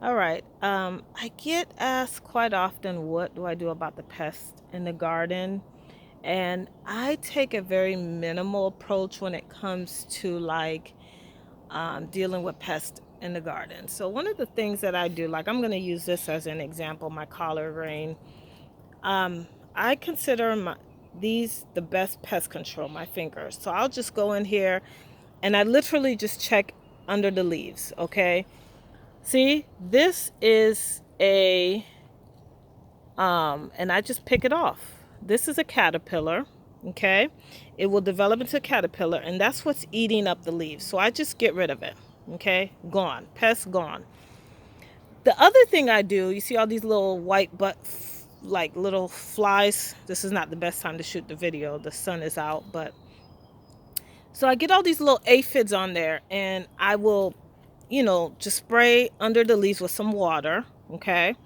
All right. I get asked quite often, what do I do about the pests in the garden? And I take a very minimal approach when it comes to dealing with pests in the garden. So one of the things that I do, like I'm going to use this as an example, my collard green. I consider these the best pest control, my fingers. So I'll just go in here and I literally just check under the leaves, okay? See, this is and I just pick it off. This is a caterpillar, okay? It will develop into a caterpillar, and that's what's eating up the leaves. So I just get rid of it, okay? Gone. Pest gone. The other thing I do, you see all these little white like little flies. This is not the best time to shoot the video. The sun is out, but so I get all these little aphids on there, and I will, just spray under the leaves with some water, okay?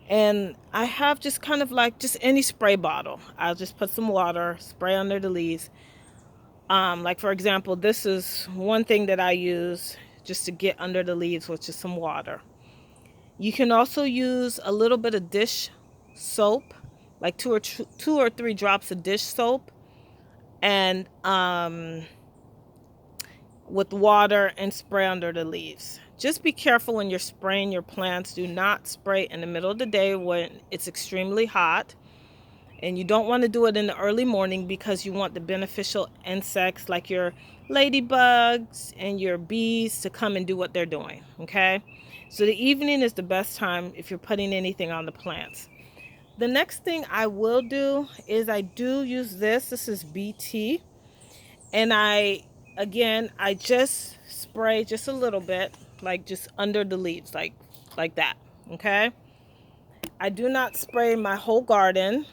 And I have just kind of like just any spray bottle. I'll just put some water, spray under the leaves. Like for example, this is one thing that I use just to get under the leaves, which is some water. You can also use a little bit of dish soap, like two or three drops of dish soap, and with water and spray under the leaves. Just be careful when you're spraying your plants. Do not spray in the middle of the day when it's extremely hot. And you don't want to do it in the early morning because you want the beneficial insects like your ladybugs and your bees to come and do what they're doing, okay? So the evening is the best time if you're putting anything on the plants. The next thing I will do is I do use this. This is BT. And I just spray just a little bit, like just under the leaves, like that, okay? I do not spray my whole garden.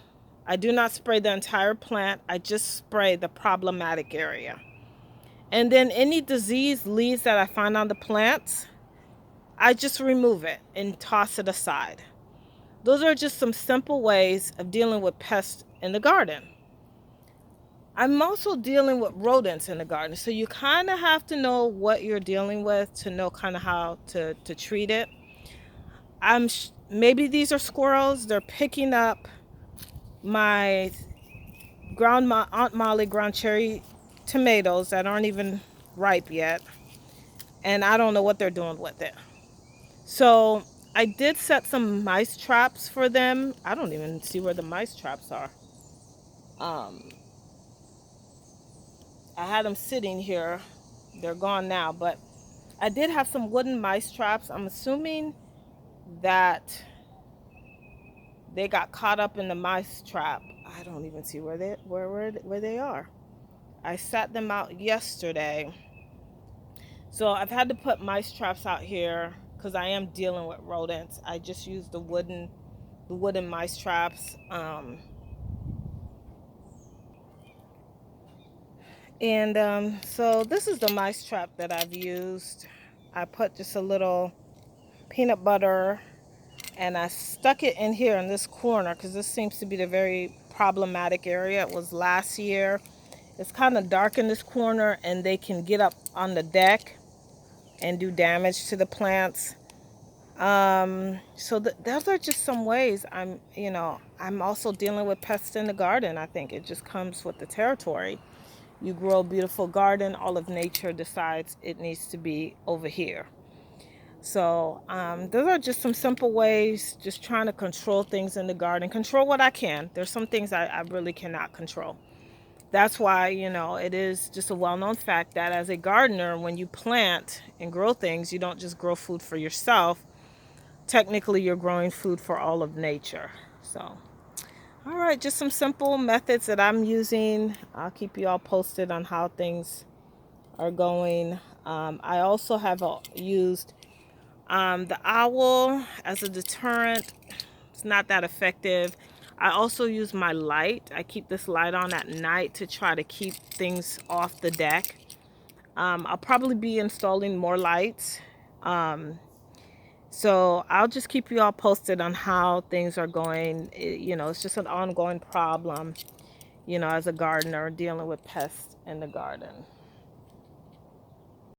I do not spray the entire plant. I just spray the problematic area. And then any diseased leaves that I find on the plants, I just remove it and toss it aside. Those are just some simple ways of dealing with pests in the garden. I'm also dealing with rodents in the garden. So you kind of have to know what you're dealing with to know kind of how to treat it. Maybe these are squirrels. They're picking up my Aunt Molly ground cherry tomatoes that aren't even ripe yet. And I don't know what they're doing with it. So I did set some mice traps for them. I don't even see where the mice traps are. Um, I had them sitting here. They're gone now, but I did have some wooden mice traps. I'm assuming that they got caught up in the mice trap. I don't even see where they are. I set them out yesterday. So I've had to put mice traps out here because I am dealing with rodents. I just use the wooden mice traps. So this is the mice trap that I've used. I put just a little peanut butter and I stuck it in here in this corner because this seems to be the very problematic area. It was last year. It's kind of dark in this corner and they can get up on the deck and do damage to the plants. So those are just some ways I'm also dealing with pests in the garden. I think it just comes with the territory. You grow a beautiful garden, all of nature decides it needs to be over here. So those are just some simple ways, just trying to control things in the garden, control what I can. There's some things I really cannot control. That's why, it is just a well-known fact that as a gardener, when you plant and grow things, you don't just grow food for yourself. Technically, you're growing food for all of nature. So, all right, just some simple methods that I'm using. I'll keep you all posted on how things are going. I also have used the owl as a deterrent. It's not that effective. I also use my light. I keep this light on at night to try to keep things off the deck. I'll probably be installing more lights. So I'll just keep you all posted on how things are going. It's just an ongoing problem, as a gardener dealing with pests in the garden.